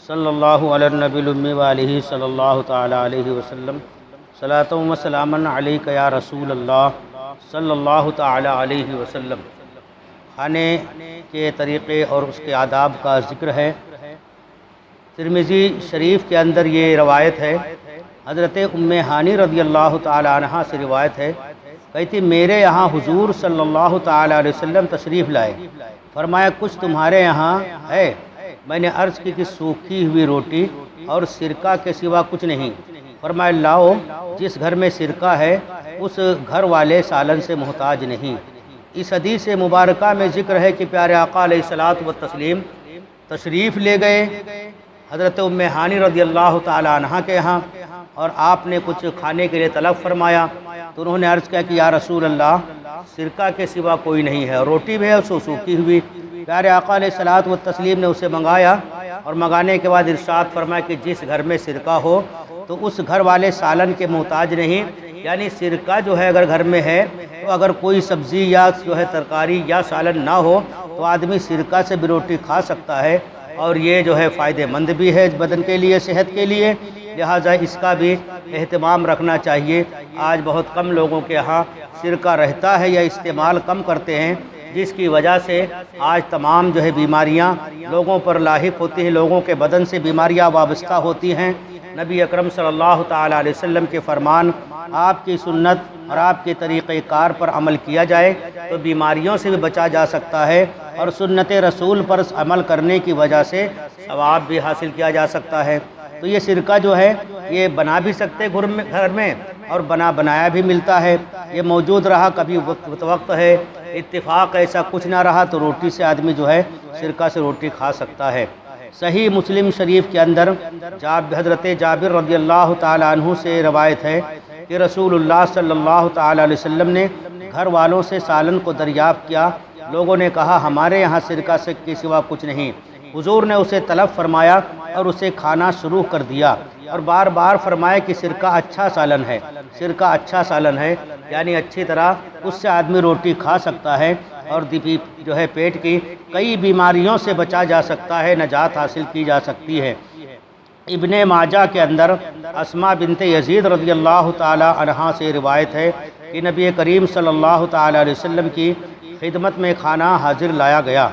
صلی اللہ علی النبی الامی وآلہ صلی اللہ تعالی علیہ وسلم صلاۃ و سلاما علیک یا رسول اللہ صلی اللہ تعالی علیہ وسلم۔ کھانے کے طریقے اور اس کے آداب کا ذکر ہے۔ ترمذی شریف کے اندر یہ روایت ہے، حضرت ام ہانی رضی اللہ تعالی عنہ سے روایت ہے، کہتی میرے یہاں حضور صلی اللہ تعالی علیہ وسلم تشریف لائے، فرمایا کچھ تمہارے یہاں ہے؟ میں نے عرض کی کہ سوکھی ہوئی روٹی اور سرکہ کے سوا کچھ نہیں۔ فرمایا لاؤ، جس گھر میں سرکہ ہے اس گھر والے سالن سے محتاج نہیں۔ اس حدیث مبارکہ میں ذکر ہے کہ پیارے آقا علیہ الصلوۃ والتسلیم تشریف لے گئے حضرت ام ہانی رضی اللہ تعالی عنہ کے یہاں، اور آپ نے کچھ کھانے کے لیے طلب فرمایا تو انہوں نے عرض کیا کہ یا رسول اللہ سرکہ کے سوا کوئی نہیں ہے، روٹی بھی ہے سوکھی ہوئی۔ پیارے آقا علیہ الصلوۃ والتسلیم نے اسے منگایا، اور منگانے کے بعد ارشاد فرمایا کہ جس گھر میں سرکہ ہو تو اس گھر والے سالن کے محتاج نہیں، یعنی سرکہ جو ہے اگر گھر میں ہے تو اگر کوئی سبزی یا جو ہے ترکاری یا سالن نہ ہو تو آدمی سرکہ سے بھی روٹی کھا سکتا ہے، اور یہ جو ہے فائدہ مند بھی ہے بدن کے لیے، صحت کے لیے، لہٰذا اس کا بھی اہتمام رکھنا چاہیے۔ آج بہت کم لوگوں کے ہاں سرکہ رہتا ہے یا استعمال کم کرتے ہیں، جس کی وجہ سے آج تمام جو ہے بیماریاں لوگوں پر لاحق ہوتی ہیں، لوگوں کے بدن سے بیماریاں وابستہ ہوتی ہیں۔ نبی اکرم صلی اللہ تعالی علیہ وسلم کے فرمان، آپ کی سنت اور آپ کے طریقہ کار پر عمل کیا جائے تو بیماریوں سے بھی بچا جا سکتا ہے، اور سنت رسول پر عمل کرنے کی وجہ سے ثواب بھی حاصل کیا جا سکتا ہے۔ تو یہ سرکہ جو ہے یہ بنا بھی سکتے گھر میں، اور بنایا بھی ملتا ہے، یہ موجود رہا، کبھی وقت ہے اتفاق ایسا کچھ نہ رہا تو روٹی سے آدمی جو ہے سرکہ سے روٹی کھا سکتا ہے۔ صحیح مسلم شریف کے اندر حضرت جابر رضی اللہ تعالی عنہ سے روایت ہے کہ رسول اللہ صلی اللہ تعالی علیہ وسلم نے گھر والوں سے سالن کو دریافت کیا، لوگوں نے کہا ہمارے یہاں سرکہ سے کے سوا کچھ نہیں۔ حضور نے اسے طلب فرمایا اور اسے کھانا شروع کر دیا، اور بار بار فرمایا کہ سرکہ اچھا سالن ہے، سرکہ اچھا سالن ہے، یعنی اچھی طرح اس سے آدمی روٹی کھا سکتا ہے، اور جو ہے پیٹ کی کئی بیماریوں سے بچا جا سکتا ہے، نجات حاصل کی جا سکتی ہے۔ ابن ماجہ کے اندر اسماء بنت یزید رضی اللہ تعالی عنہا سے روایت ہے کہ نبی کریم صلی اللہ تعالی علیہ وسلم کی خدمت میں کھانا حاضر لایا گیا،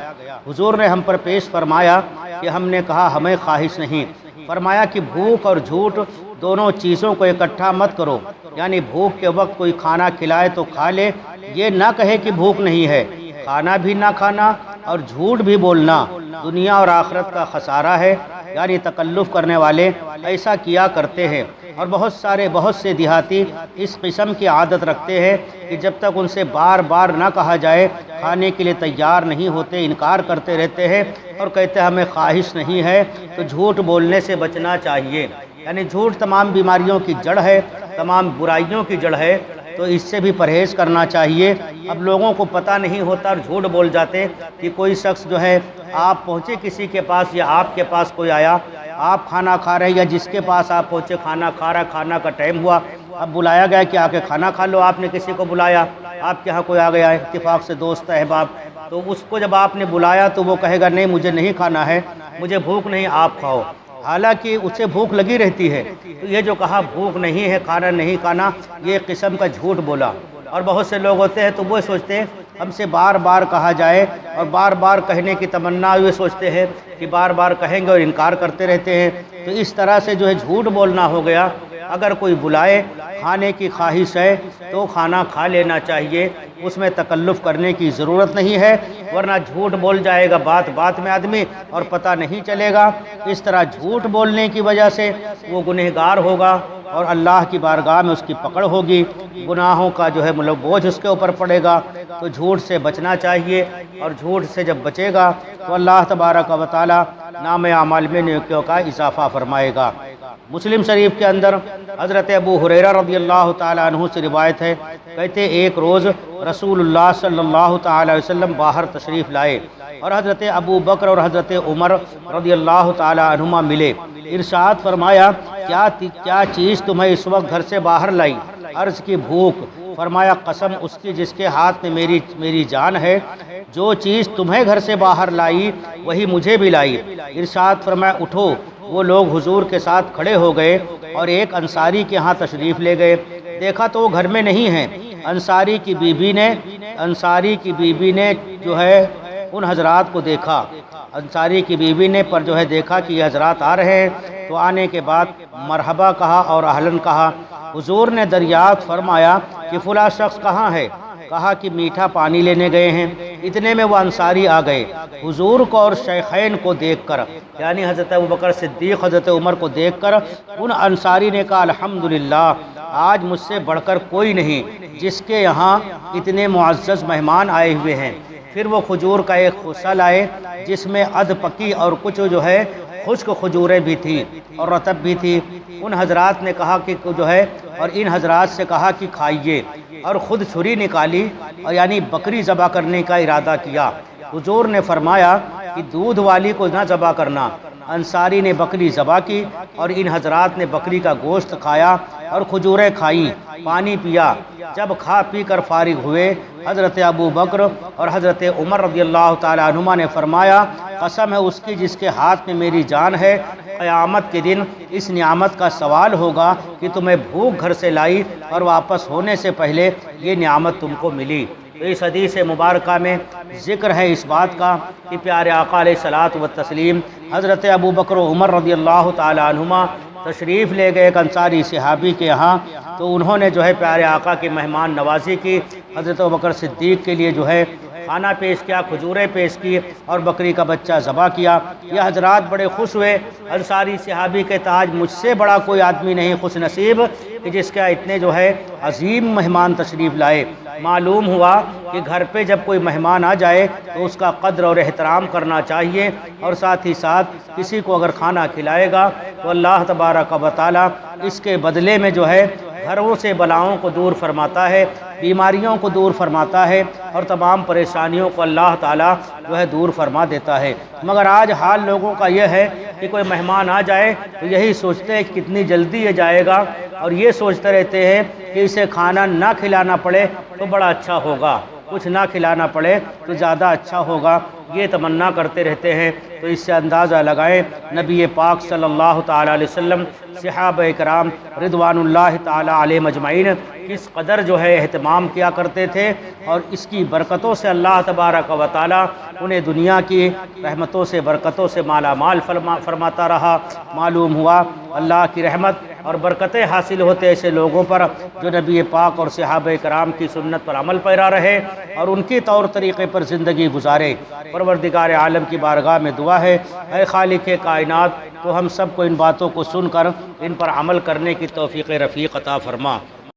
حضور نے ہم پر پیش فرمایا کہ ہم نے کہا ہمیں خواہش نہیں، فرمایا کہ بھوک اور جھوٹ دونوں چیزوں کو اکٹھا مت کرو، یعنی بھوک کے وقت کوئی کھانا کھلائے تو کھا لے، یہ نہ کہے کہ بھوک نہیں ہے، کھانا بھی نہ کھانا اور جھوٹ بھی بولنا دنیا اور آخرت کا خسارہ ہے، یعنی تکلف کرنے والے ایسا کیا کرتے ہیں، اور بہت سے دیہاتی اس قسم کی عادت رکھتے ہیں کہ جب تک ان سے بار بار نہ کہا جائے کھانے کے لیے تیار نہیں ہوتے، انکار کرتے رہتے ہیں اور کہتے ہیں ہمیں خواہش نہیں ہے۔ تو جھوٹ بولنے سے بچنا چاہیے، یعنی جھوٹ تمام بیماریوں کی جڑ ہے، تمام برائیوں کی جڑ ہے، تو اس سے بھی پرہیز کرنا چاہیے۔ اب لوگوں کو پتہ نہیں ہوتا اور جھوٹ بول جاتے کہ کوئی شخص جو ہے آپ پہنچے کسی کے پاس یا آپ کے پاس کوئی آیا، آپ کھانا کھا رہے یا جس کے پاس آپ پہنچے کھانا کھا رہا، کھانا کا ٹائم ہوا، اب بلایا گیا کہ آ کے کھانا کھا لو، آپ نے کسی کو بلایا، آپ کے ہاں کوئی آ گیا اتفاق سے دوست احباب، تو اس کو جب آپ نے بلایا تو وہ کہے گا نہیں مجھے نہیں کھانا ہے، مجھے بھوک نہیں، آپ کھاؤ، حالانکہ اسے بھوک لگی رہتی ہے۔ تو یہ جو کہا بھوک نہیں ہے، کھانا نہیں کھانا، یہ قسم کا جھوٹ بولا۔ اور بہت سے لوگ ہوتے ہیں تو وہ سوچتے ہیں ہم سے بار بار کہا جائے، اور بار بار کہنے کی تمنا ہوئے سوچتے ہیں کہ بار بار کہیں گے اور انکار کرتے رہتے ہیں، تو اس طرح سے جو ہے جھوٹ بولنا ہو گیا۔ اگر کوئی بلائے کھانے کی خواہش ہے تو کھانا کھا لینا چاہیے، اس میں تکلف کرنے کی ضرورت نہیں ہے، ورنہ جھوٹ بول جائے گا بات میں آدمی اور پتہ نہیں چلے گا۔ اس طرح جھوٹ بولنے کی وجہ سے وہ گنہگار ہوگا، اور اللہ کی بارگاہ میں اس کی پکڑ ہوگی، گناہوں کا جو ہے بوجھ اس کے اوپر پڑے گا۔ تو جھوٹ سے بچنا چاہیے، اور جھوٹ سے جب بچے گا تو اللہ تبارک و تعالی نام اعمال میں نیکیوں کا اضافہ فرمائے گا۔ مسلم شریف کے اندر حضرت ابو ہریرہ رضی اللہ تعالی عنہ سے روایت ہے، کہتے ایک روز رسول اللہ صلی اللہ تعالی علیہ وسلم باہر تشریف لائے، اور حضرت ابو بکر اور حضرت عمر رضی اللہ تعالی عنہما ملے، ارشاد فرمایا کیا چیز تمہیں اس وقت گھر سے باہر لائی؟ عرض کی بھوک۔ فرمایا قسم اس کی جس کے ہاتھ میں میری جان ہے، جو چیز تمہیں گھر سے باہر لائی وہی مجھے بھی لائی۔ ارشاد فرمایا اٹھو، وہ لوگ حضور کے ساتھ کھڑے ہو گئے اور ایک انصاری کے ہاں تشریف لے گئے۔ دیکھا تو وہ گھر میں نہیں ہیں۔ انصاری کی بیوی نے جو ہے ان حضرات کو دیکھا، انصاری کی بیوی نے پر جو ہے دیکھا کہ یہ حضرات آ رہے ہیں، تو آنے کے بعد مرحبا کہا اور اہلاً کہا۔ حضور نے دریافت فرمایا کہ فلاں شخص کہاں ہے؟ کہا کہ میٹھا پانی لینے گئے ہیں۔ اتنے میں وہ انصاری آ گئے۔ حضور کو اور شیخین کو دیکھ کر، یعنی حضرت ابوبکر صدیق، حضرت عمر کو دیکھ کر ان انصاری نے کہا الحمدللہ، آج مجھ سے بڑھ کر کوئی نہیں جس کے یہاں اتنے معزز مہمان آئے ہوئے ہیں۔ پھر وہ کھجور کا ایک خوشہ لائے جس میں ادھ پکی اور کچھ جو ہے خشک کھجوریں بھی تھیں اور رطب بھی تھی۔ ان حضرات نے کہا کہ جو ہے، اور ان حضرات سے کہا کہ کھائیے، اور خود چھری نکالی اور یعنی بکری ذبح کرنے کا ارادہ کیا۔ حضور نے فرمایا کہ دودھ والی کو نہ ذبح کرنا۔ انصاری نے بکری ذبح کی اور ان حضرات نے بکری کا گوشت کھایا اور کھجوریں کھائیں، پانی پیا۔ جب کھا پی کر فارغ ہوئے، حضرت ابوبکر اور حضرت عمر رضی اللہ تعالیٰ عنہما نے فرمایا قسم ہے اس کی جس کے ہاتھ میں میری جان ہے، قیامت کے دن اس نعمت کا سوال ہوگا کہ تمہیں بھوک گھر سے لائی اور واپس ہونے سے پہلے یہ نعمت تم کو ملی۔ تو اس حدیث مبارکہ میں ذکر ہے اس بات کا کہ پیارے آقا علیہ الصلوۃ والتسلیم حضرت ابوبکر و عمر رضی اللہ تعالیٰ عنہما تشریف لے گئے ایک انصاری صحابی کے یہاں، تو انہوں نے جو ہے پیارے آقا کی مہمان نوازی کی۔ حضرت ابوبکر صدیق کے لیے جو ہے کھانا پیش کیا، کھجوریں پیش کی اور بکری کا بچہ ذبح کیا۔ یہ حضرات بڑے خوش ہوئے، انصاری صحابی کے تاج مجھ سے بڑا کوئی آدمی نہیں خوش نصیب کہ جس کا اتنے جو ہے عظیم مہمان تشریف لائے۔ معلوم ہوا کہ گھر پہ جب کوئی مہمان آ جائے تو اس کا قدر اور احترام کرنا چاہیے، اور ساتھ ہی ساتھ کسی کو اگر کھانا کھلائے گا تو اللہ تبارک و تعالیٰ اس کے بدلے میں جو ہے گھروں سے بلاؤں کو دور فرماتا ہے، بیماریوں کو دور فرماتا ہے، اور تمام پریشانیوں کو اللہ تعالیٰ جو ہے دور فرما دیتا ہے۔ مگر آج حال لوگوں کا یہ ہے کہ کوئی مہمان آ جائے تو یہی سوچتے ہیں کہ کتنی جلدی یہ جائے گا، اور یہ سوچتے رہتے ہیں کہ اسے کھانا نہ کھلانا پڑے تو بڑا اچھا ہوگا، کچھ نہ کھلانا پڑے تو زیادہ اچھا ہوگا، یہ تمنا کرتے رہتے ہیں۔ تو اس سے اندازہ لگائیں نبی پاک صلی اللہ تعالیٰ علیہ وسلم، صحابہ کرام رضوان اللہ تعالیٰ علیہم اجمعین کس قدر جو ہے اہتمام کیا کرتے تھے، اور اس کی برکتوں سے اللہ تبارک و تعالیٰ انہیں دنیا کی رحمتوں سے برکتوں سے مالا مال فرماتا رہا۔ معلوم ہوا اللہ کی رحمت اور برکتیں حاصل ہوتے ایسے لوگوں پر جو نبی پاک اور صحابہ کرام کی سنت پر عمل پیرا رہے اور ان کی طور طریقے پر زندگی گزارے۔ پروردگار عالم کی بارگاہ میں دعا ہے، اے خالق کائنات، تو ہم سب کو ان باتوں کو سن کر ان پر عمل کرنے کی توفیق رفیق عطا فرما۔